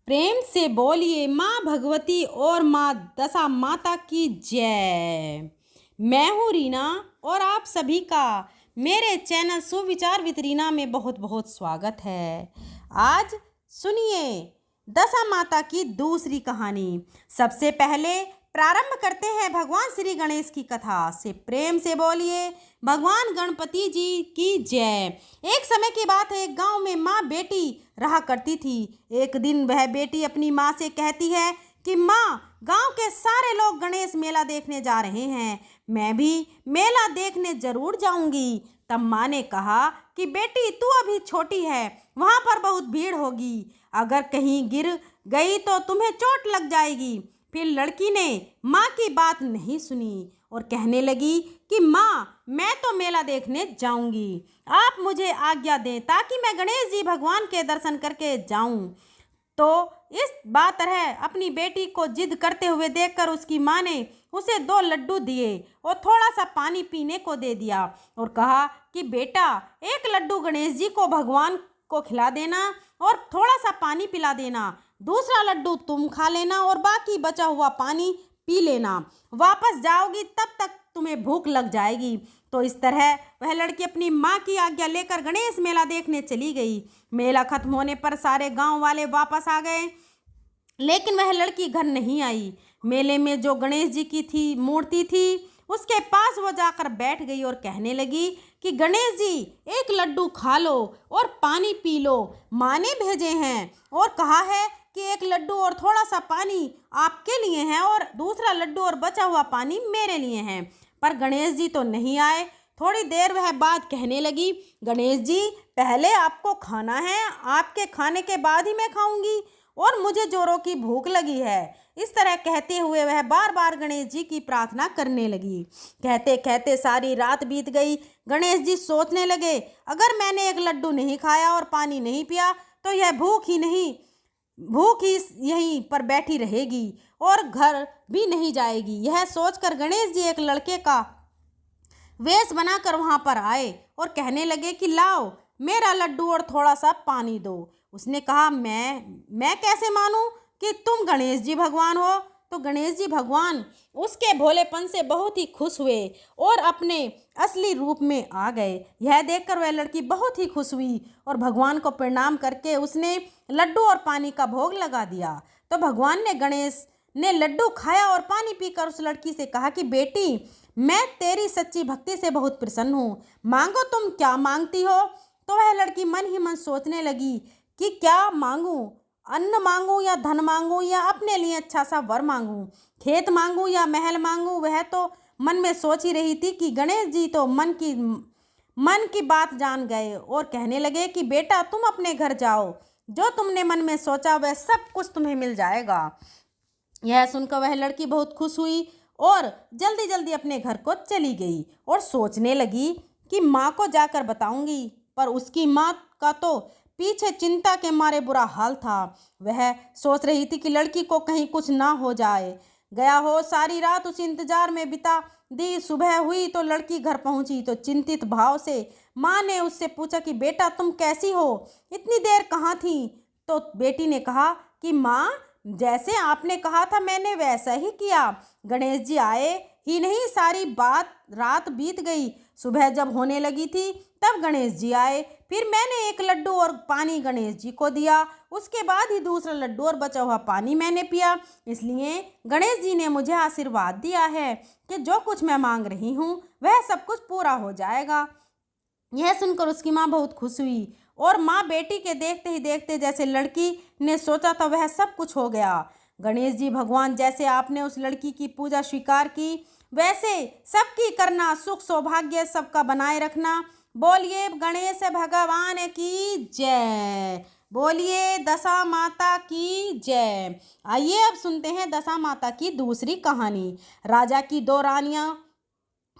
प्रेम से बोलिए माँ भगवती और माँ दशा माता की जय। मैं हूँ रीना और आप सभी का मेरे चैनल सुविचार विद रीना में बहुत बहुत स्वागत है। आज सुनिए दशा माता की दूसरी कहानी। सबसे पहले प्रारंभ करते हैं भगवान श्री गणेश की कथा से। प्रेम से बोलिए भगवान गणपति जी की जय। एक समय की बात है, एक गांव में माँ बेटी रहा करती थी। एक दिन वह बेटी अपनी माँ से कहती है कि माँ, गांव के सारे लोग गणेश मेला देखने जा रहे हैं, मैं भी मेला देखने जरूर जाऊंगी। तब माँ ने कहा कि बेटी, तू अभी छोटी है, वहाँ पर बहुत भीड़ होगी, अगर कहीं गिर गई तो तुम्हें चोट लग जाएगी। फिर लड़की ने माँ की बात नहीं सुनी और कहने लगी कि माँ, मैं तो मेला देखने जाऊंगी, आप मुझे आज्ञा दें ताकि मैं गणेश जी भगवान के दर्शन करके जाऊं। तो इस बात तरह अपनी बेटी को जिद करते हुए देखकर उसकी माँ ने उसे 2 लड्डू दिए और थोड़ा सा पानी पीने को दे दिया और कहा कि बेटा, एक लड्डू गणेश जी को भगवान को खिला देना और थोड़ा सा पानी पिला देना, दूसरा लड्डू तुम खा लेना और बाकी बचा हुआ पानी पी लेना। वापस जाओगी तब तक तुम्हें भूख लग जाएगी। तो इस तरह वह लड़की अपनी माँ की आज्ञा लेकर गणेश मेला देखने चली गई। मेला खत्म होने पर सारे गांव वाले वापस आ गए, लेकिन वह लड़की घर नहीं आई। मेले में जो गणेश जी की मूर्ति थी उसके पास वो जाकर बैठ गई और कहने लगी कि गणेश जी, एक लड्डू खा लो और पानी पी लो, माँ ने भेजे हैं और कहा है कि एक लड्डू और थोड़ा सा पानी आपके लिए है और दूसरा लड्डू और बचा हुआ पानी मेरे लिए है। पर गणेश जी तो नहीं आए। थोड़ी देर वह बात कहने लगी, गणेश जी, पहले आपको खाना है, आपके खाने के बाद ही मैं खाऊंगी और मुझे जोरों की भूख लगी है। इस तरह कहते हुए वह बार बार गणेश जी की प्रार्थना करने लगी। कहते कहते सारी रात बीत गई। गणेश जी सोचने लगे, अगर मैंने एक लड्डू नहीं खाया और पानी नहीं पिया तो यह भूख ही यहीं पर बैठी रहेगी और घर भी नहीं जाएगी। यह सोचकर गणेश जी एक लड़के का वेश बनाकर वहां पर आए और कहने लगे कि लाओ मेरा लड्डू और थोड़ा सा पानी दो। उसने कहा, मैं कैसे मानूं कि तुम गणेश जी भगवान हो। तो गणेश जी भगवान उसके भोलेपन से बहुत ही खुश हुए और अपने असली रूप में आ गए। यह देखकर वह लड़की बहुत ही खुश हुई और भगवान को प्रणाम करके उसने लड्डू और पानी का भोग लगा दिया। तो भगवान ने गणेश ने लड्डू खाया और पानी पीकर उस लड़की से कहा कि बेटी, मैं तेरी सच्ची भक्ति से बहुत प्रसन्न हूँ, मांगो तुम क्या मांगती हो। तो वह लड़की मन ही मन सोचने लगी कि क्या मांगूं, अन्न मांगूं या धन मांगूं या अपने लिए अच्छा सा वर मांगूं, खेत मांगूं या महल मांगूं। वह तो मन में सोच ही रही थी कि गणेश जी तो मन की बात जान गए और कहने लगे कि बेटा, तुम अपने घर जाओ, जो तुमने मन में सोचा वह सब कुछ तुम्हें मिल जाएगा। यह सुनकर वह लड़की बहुत खुश हुई और जल्दी जल्दी अपने घर को चली गई और सोचने लगी कि माँ को जाकर बताऊंगी। पर उसकी माँ का तो पीछे चिंता के मारे बुरा हाल था। वह सोच रही थी कि लड़की को कहीं कुछ ना हो जाए गया हो। सारी रात उस इंतजार में बिता दी। सुबह हुई तो लड़की घर पहुंची तो चिंतित भाव से माँ ने उससे पूछा कि बेटा, तुम कैसी हो, इतनी देर कहाँ थी। तो बेटी ने कहा कि माँ, जैसे आपने कहा था मैंने वैसा ही किया। गणेश जी आए ही नहीं, सारी रात बीत गई। सुबह जब होने लगी थी तब गणेश जी आए। फिर मैंने एक लड्डू और पानी गणेश जी को दिया, उसके बाद ही दूसरा लड्डू और बचा हुआ पानी मैंने पिया। इसलिए गणेश जी ने मुझे आशीर्वाद दिया है कि जो कुछ मैं मांग रही हूँ वह सब कुछ पूरा हो जाएगा। यह सुनकर उसकी माँ बहुत खुश हुई और माँ बेटी के देखते ही देखते जैसे लड़की ने सोचा था वह सब कुछ हो गया। गणेश जी भगवान, जैसे आपने उस लड़की की पूजा स्वीकार की वैसे सबकी करना, सुख सौभाग्य सबका बनाए रखना। बोलिए गणेश भगवान की जय। बोलिए दशा माता की जय। आइए अब सुनते हैं दशा माता की दूसरी कहानी। राजा की 2 रानियां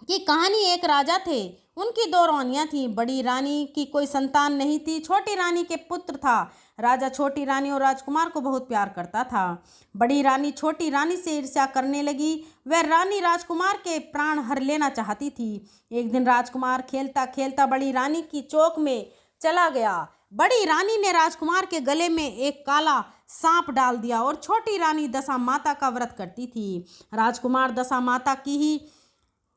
की कहानी। एक राजा थे, उनकी 2 रानियां थीं। बड़ी रानी की कोई संतान नहीं थी, छोटी रानी के पुत्र था। राजा छोटी रानी और राजकुमार को बहुत प्यार करता था। बड़ी रानी छोटी रानी से ईर्ष्या करने लगी। वह रानी राजकुमार के प्राण हर लेना चाहती थी। एक दिन राजकुमार खेलता खेलता बड़ी रानी की चौक में चला गया। बड़ी रानी ने राजकुमार के गले में एक काला सांप डाल दिया और छोटी रानी दशा माता का व्रत करती थी। राजकुमार दशा माता की ही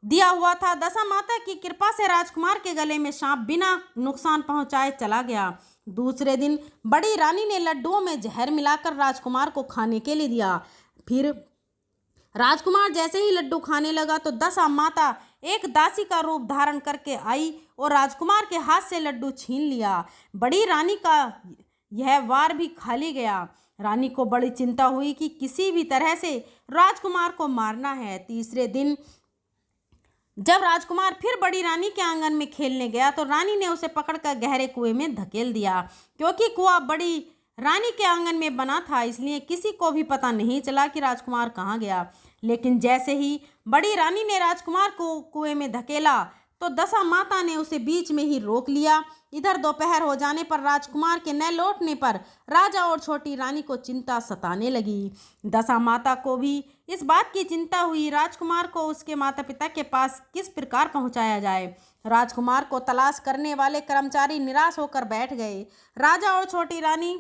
दिया हुआ था। दशा माता की कृपा से राजकुमार के गले में सांप बिना नुकसान पहुंचाए चला गया। दूसरे दिन बड़ी रानी ने लड्डुओं में जहर मिलाकर राजकुमार को खाने के लिए दिया। फिर राजकुमार जैसे ही लड्डू खाने लगा तो दशा माता एक दासी का रूप धारण करके आई और राजकुमार के हाथ से लड्डू छीन लिया। बड़ी रानी का यह वार भी खाली गया। रानी को बड़ी चिंता हुई कि किसी भी तरह से राजकुमार को मारना है। तीसरे दिन जब राजकुमार फिर बड़ी रानी के आंगन में खेलने गया तो रानी ने उसे पकड़कर गहरे कुएं में धकेल दिया। क्योंकि कुआं बड़ी रानी के आंगन में बना था, इसलिए किसी को भी पता नहीं चला कि राजकुमार कहाँ गया। लेकिन जैसे ही बड़ी रानी ने राजकुमार को कुएं में धकेला तो दशा माता ने उसे बीच में ही रोक लिया। इधर दोपहर हो जाने पर राजकुमार के न लौटने पर राजा और छोटी रानी को चिंता सताने लगी। दशा माता को भी इस बात की चिंता हुई राजकुमार को उसके माता पिता के पास किस प्रकार पहुंचाया जाए। राजकुमार को तलाश करने वाले कर्मचारी निराश होकर बैठ गए। राजा और छोटी रानी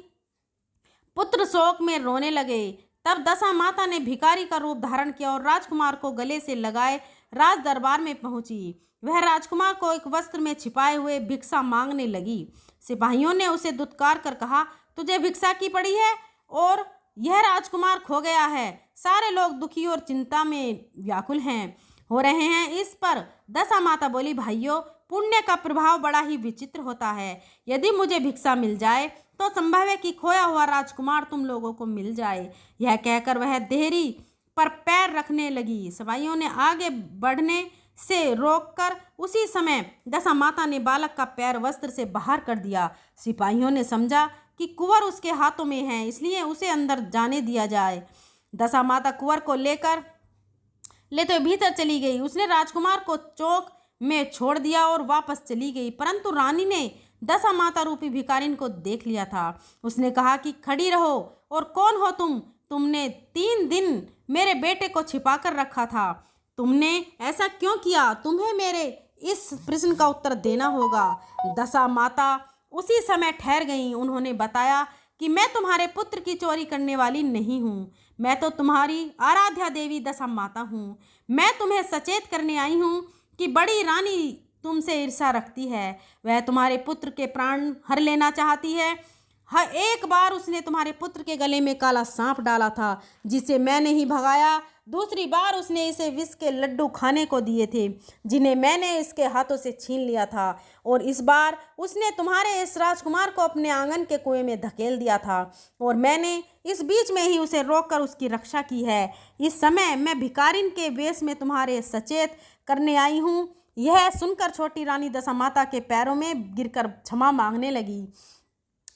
पुत्र शोक में रोने लगे। तब दशा माता ने भिखारी का रूप धारण किया और राजकुमार को गले से लगाए राज दरबार में पहुंची। वह राजकुमार को एक वस्त्र में छिपाए हुए भिक्षा मांगने लगी। सिपाहियों ने उसे दुत्कार कर कहा, तुझे भिक्षा की पड़ी है और यह राजकुमार खो गया है। सारे लोग दुखी और चिंता में व्याकुल हो रहे हैं। इस पर दशा माता बोली, भाइयों, पुण्य का प्रभाव बड़ा ही विचित्र होता है। यदि मुझे भिक्षा मिल जाए तो संभव है कि खोया हुआ राजकुमार तुम लोगों को मिल जाए। यह कहकर वह देहरी पर पैर रखने लगी। सिपाहियों ने आगे बढ़ने से रोककर उसी समय दशा माता ने बालक का पैर वस्त्र से बाहर कर दिया। सिपाहियों ने समझा कि कुंवर उसके हाथों में है, इसलिए उसे अंदर जाने दिया जाए। दशा माता कुंवर को लेते भीतर चली गई। उसने राजकुमार को चौक में छोड़ दिया और वापस चली गई। परंतु रानी ने दशा माता रूपी भिखारिन को देख लिया था। उसने कहा कि खड़ी रहो और कौन हो तुम? तुमने 3 दिन मेरे बेटे को छिपा कर रखा था। तुमने ऐसा क्यों किया? तुम्हें मेरे इस प्रश्न का उत्तर देना होगा। दशा माता उसी समय ठहर गईं। उन्होंने बताया कि मैं तुम्हारे पुत्र की चोरी करने वाली नहीं हूँ। मैं तो तुम्हारी आराध्या देवी दशा माता हूँ। मैं तुम्हें सचेत करने आई हूँ कि बड़ी रानी तुमसे ईर्ष्या रखती है। वह तुम्हारे पुत्र के प्राण हर लेना चाहती है। हर एक बार उसने तुम्हारे पुत्र के गले में काला सांप डाला था, जिसे मैंने ही भगाया। दूसरी बार उसने इसे विष के लड्डू खाने को दिए थे, जिन्हें मैंने इसके हाथों से छीन लिया था। और इस बार उसने तुम्हारे इस राजकुमार को अपने आंगन के कुएं में धकेल दिया था और मैंने इस बीच में ही उसे रोककर उसकी रक्षा की है। इस समय मैं भिखारिन के वेश में तुम्हारे सचेत करने आई हूँ। यह सुनकर छोटी रानी दशा माता के पैरों में गिरकर क्षमा मांगने लगी।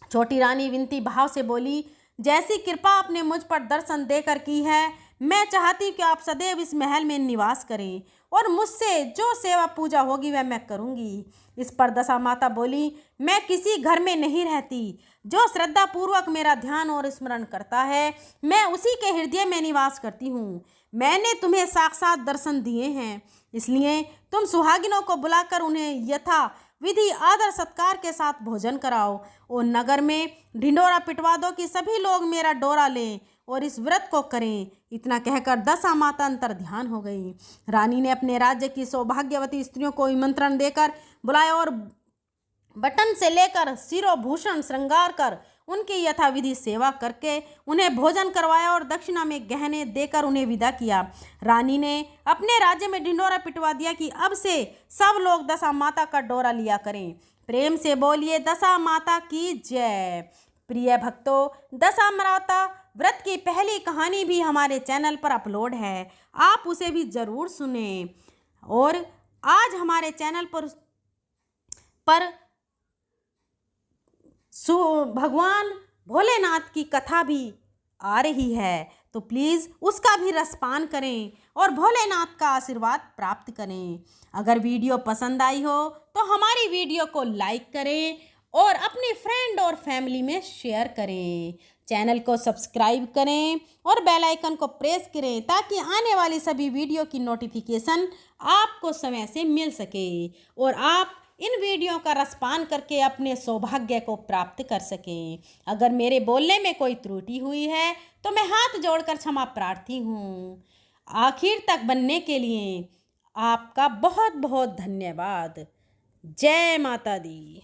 छोटी रानी विनती भाव से बोली, जैसी कृपा आपने मुझ पर दर्शन देकर की है, मैं चाहती कि आप सदैव इस महल में निवास करें और मुझसे जो सेवा पूजा होगी वह मैं करूंगी। इस पर दशा माता बोली, मैं किसी घर में नहीं रहती। जो श्रद्धा पूर्वक मेरा ध्यान और स्मरण करता है, मैं उसी के हृदय में निवास करती हूँ। मैंने तुम्हें साक्षात दर्शन दिए हैं, इसलिए तुम सुहागिनों को बुलाकर उन्हें यथा विधि आदर सत्कार के साथ भोजन कराओ और नगर में ढिंडोरा पिटवा दो कि सभी लोग मेरा डोरा लें और इस व्रत को करें। इतना कहकर दशा माता अंतर ध्यान हो गई। रानी ने अपने राज्य की सौभाग्यवती स्त्रियों को निमंत्रण देकर बुलाया और बटन से लेकर शिरोभूषण श्रृंगार कर उनकी यथाविधि सेवा करके उन्हें भोजन करवाया और दक्षिणा में गहने देकर उन्हें विदा किया। रानी ने अपने राज्य में ढिंडोरा पिटवा दिया कि अब से सब लोग दशा माता का डोरा लिया करें। प्रेम से बोलिए दशा माता की जय। प्रिय भक्तों, दशा माता व्रत की पहली कहानी भी हमारे चैनल पर अपलोड है, आप उसे भी ज़रूर सुनें। और आज हमारे चैनल पर भगवान भोलेनाथ की कथा भी आ रही है, तो प्लीज़ उसका भी रसपान करें और भोलेनाथ का आशीर्वाद प्राप्त करें। अगर वीडियो पसंद आई हो तो हमारी वीडियो को लाइक करें और अपनी फ्रेंड और फैमिली में शेयर करें। चैनल को सब्सक्राइब करें और बेल आइकन को प्रेस करें ताकि आने वाली सभी वीडियो की नोटिफिकेशन आपको समय से मिल सके और आप इन वीडियो का रसपान करके अपने सौभाग्य को प्राप्त कर सकें। अगर मेरे बोलने में कोई त्रुटि हुई है तो मैं हाथ जोड़कर क्षमा प्रार्थी हूँ। आखिर तक बनने के लिए आपका बहुत बहुत धन्यवाद। जय माता दी।